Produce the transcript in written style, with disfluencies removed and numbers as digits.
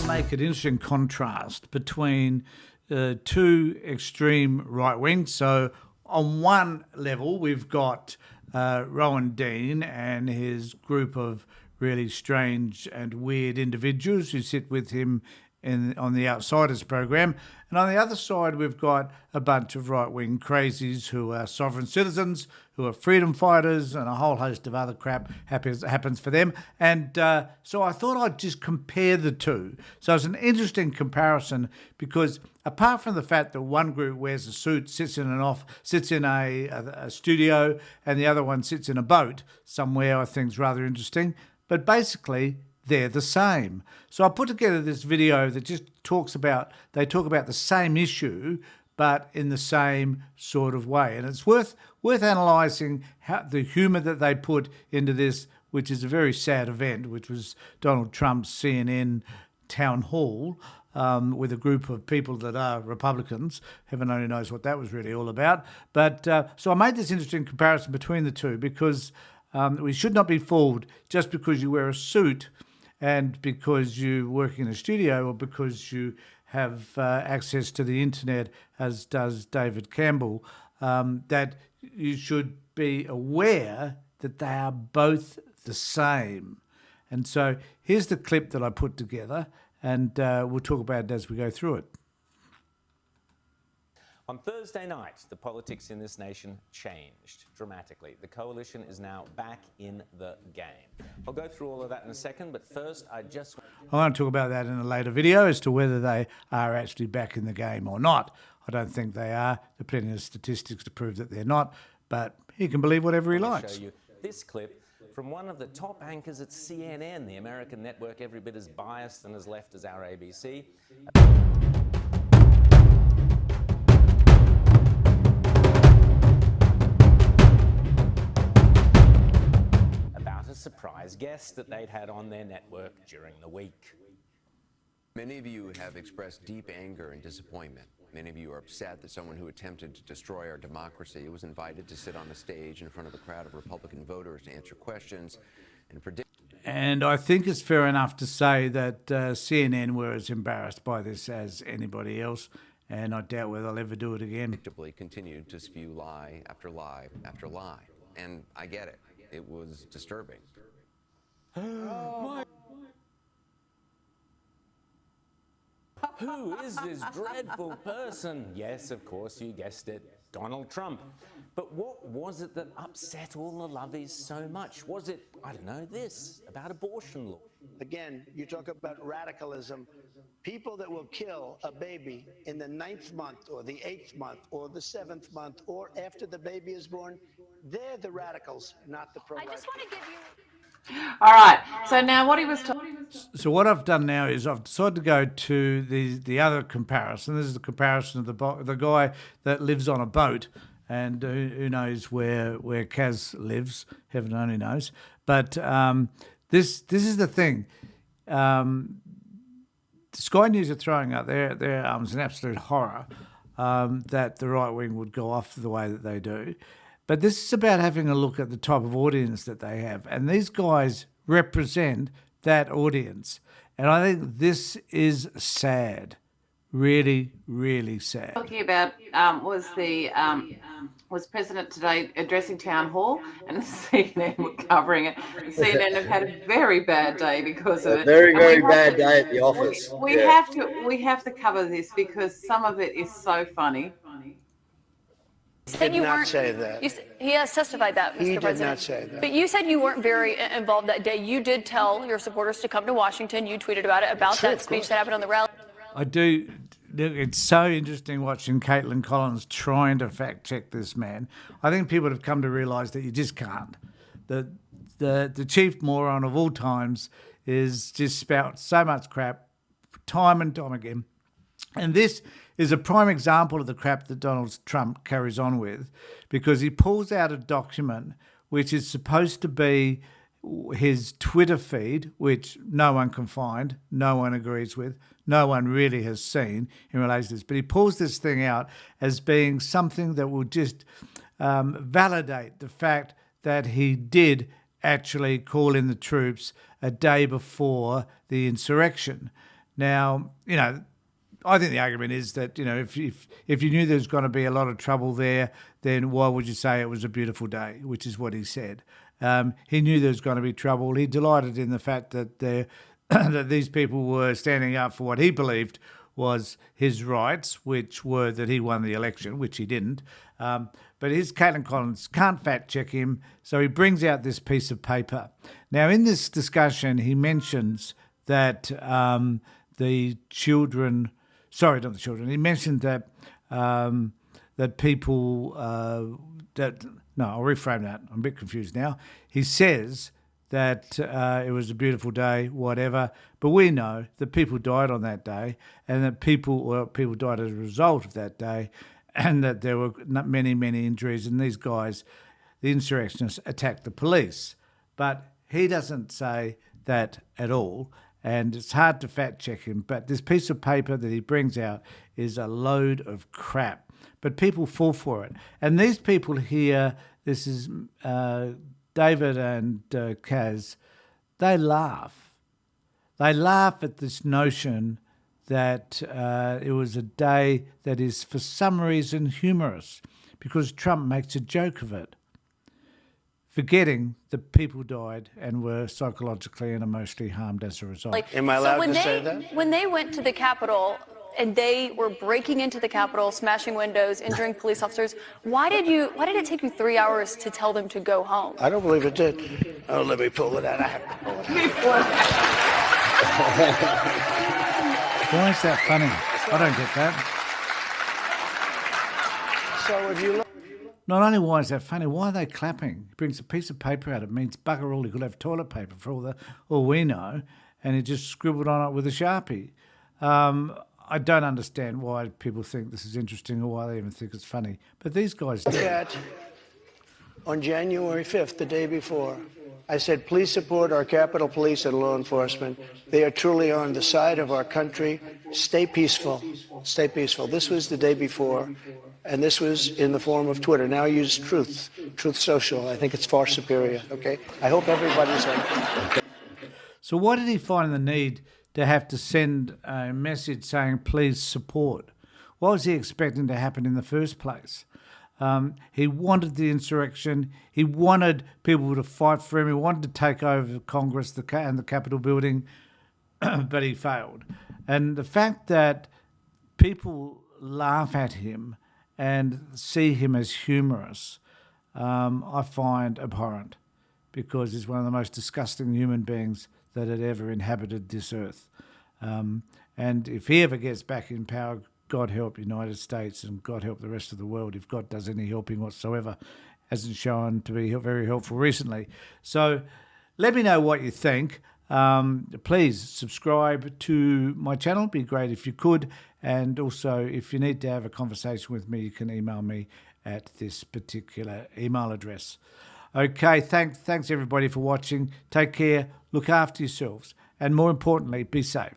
Make an interesting contrast between two extreme right wings. So on one level, we've got Rowan Dean and his group of really strange and weird individuals who sit with him on the Outsiders program. And on the other side, we've got a bunch of right-wing crazies who are sovereign citizens, who are freedom fighters, and a whole host of other crap happens for them. And so I thought I'd just compare the two. So it's an interesting comparison because apart from the fact that one group wears a suit, sits in a studio, and the other one sits in a boat somewhere, I think is rather interesting. But basically, they're the same. So I put together this video that just talk about the same issue, but in the same sort of way. And it's worth analysing how the humour that they put into this, which is a very sad event, which was Donald Trump's CNN town hall with a group of people that are Republicans. Heaven only knows what that was really all about. But so I made this interesting comparison between the two because we should not be fooled just because you wear a suit and because you work in a studio or because you have access to the internet, as does David Campbell, that you should be aware that they are both the same. And so here's the clip that I put together, and we'll talk about it as we go through it. On Thursday night, the politics in this nation changed dramatically. The coalition is now back in the game. I'll go through all of that in a second, but first I want to talk about that in a later video as to whether they are actually back in the game or not. I don't think they are. There are plenty of statistics to prove that they're not, but he can believe whatever he likes. I'll show you this clip from one of the top anchors at CNN, the American network every bit as biased and as left as our ABC. Surprise guest that they'd had on their network during the week. Many of you have expressed deep anger and disappointment. Many of you are upset that someone who attempted to destroy our democracy was invited to sit on a stage in front of a crowd of Republican voters to answer questions and predict. And I think it's fair enough to say that CNN were as embarrassed by this as anybody else, and I doubt whether they'll ever do it again. Predictably continued to spew lie after lie after lie. And I get it. It was disturbing. Who is this dreadful person? Yes, of course, you guessed it, Donald Trump. But what was it that upset all the lovies so much? Was it, I don't know, this, about abortion law? Again, you talk about radicalism. People that will kill a baby in the 9th month or the 8th month or the 7th month or after the baby is born, they're the radicals, not the pro-life. I just want to give you... All right, so now what he was talking... So what I've done now is I've decided to go to the other comparison. This is the comparison of the guy that lives on a boat, and who knows where Kaz lives, heaven only knows. But this is the thing. Sky News are throwing out their arms in absolute horror that the right wing would go off the way that they do. But this is about having a look at the type of audience that they have. And these guys represent that audience. And I think this is sad. Really, really sad. Talking about was President today addressing town hall, and CNN were covering it. And CNN have had a very bad day because of it. Very, very bad day at the office. We have to cover this because some of it is so funny. He did not say that. He has testified that, Mr. He President. did not say that. But you said you weren't very involved that day. You did tell your supporters to come to Washington. You tweeted about it, about that speech that happened on the rally. I do. It's so interesting watching Caitlin Collins trying to fact check this man. I think people have come to realise that you just can't. The chief moron of all times is just spout so much crap time and time again. And this is a prime example of the crap that Donald Trump carries on with, because he pulls out a document which is supposed to be his Twitter feed, which no one can find, no one agrees with, no one really has seen in relation to this. But he pulls this thing out as being something that will just validate the fact that he did actually call in the troops a day before the insurrection. Now, I think the argument is that, if you knew there was going to be a lot of trouble there, then why would you say it was a beautiful day, which is what he said. He knew there was going to be trouble. He delighted in the fact that that these people were standing up for what he believed was his rights, which were that he won the election, which he didn't. But his Caitlin Collins can't fact check him, so he brings out this piece of paper. Now, in this discussion, he mentions that the children... Sorry, not the children. He mentioned that that people... No, I'll reframe that. I'm a bit confused now. He says that it was a beautiful day, whatever, but we know that people died on that day and that people died as a result of that day and that there were many, many injuries, and these guys, the insurrectionists, attacked the police. But he doesn't say that at all, and it's hard to fact check him, but this piece of paper that he brings out is a load of crap. But people fall for it. And these people here, this is David and Kaz, they laugh. They laugh at this notion that it was a day that is for some reason humorous because Trump makes a joke of it, forgetting that people died and were psychologically and emotionally harmed as a result. Am I allowed to say that? When they went to the Capitol and they were breaking into the Capitol, smashing windows, injuring police officers, why did it take you 3 hours to tell them to go home? I don't believe it did. Oh, let me pull it out. I have to pull it out. Why is that funny? I don't get that. So if you look... Not only why is that funny, why are they clapping? He brings a piece of paper out. It means bugger all. He could have toilet paper for all we know, and he just scribbled on it with a Sharpie. I don't understand why people think this is interesting or why they even think it's funny. But these guys do. On January 5th, the day before, I said, please support our Capitol Police and law enforcement. They are truly on the side of our country. Stay peaceful. Stay peaceful. This was the day before, and this was in the form of Twitter. Now use Truth Social. I think it's far superior, okay? I hope everybody's on. So why did he find the need to have to send a message saying, please support? What was he expecting to happen in the first place? He wanted the insurrection. He wanted people to fight for him. He wanted to take over Congress and the Capitol building, but he failed. And the fact that people laugh at him and see him as humorous, I find abhorrent, because he's one of the most disgusting human beings that had ever inhabited this earth. And if he ever gets back in power, God help the United States and God help the rest of the world, if God does any helping whatsoever. Hasn't shown to be very helpful recently. So let me know what you think. Please subscribe to my channel. It'd be great if you could. And also, if you need to have a conversation with me, you can email me at this particular email address. Okay, thanks everybody for watching. Take care, look after yourselves, and more importantly, be safe.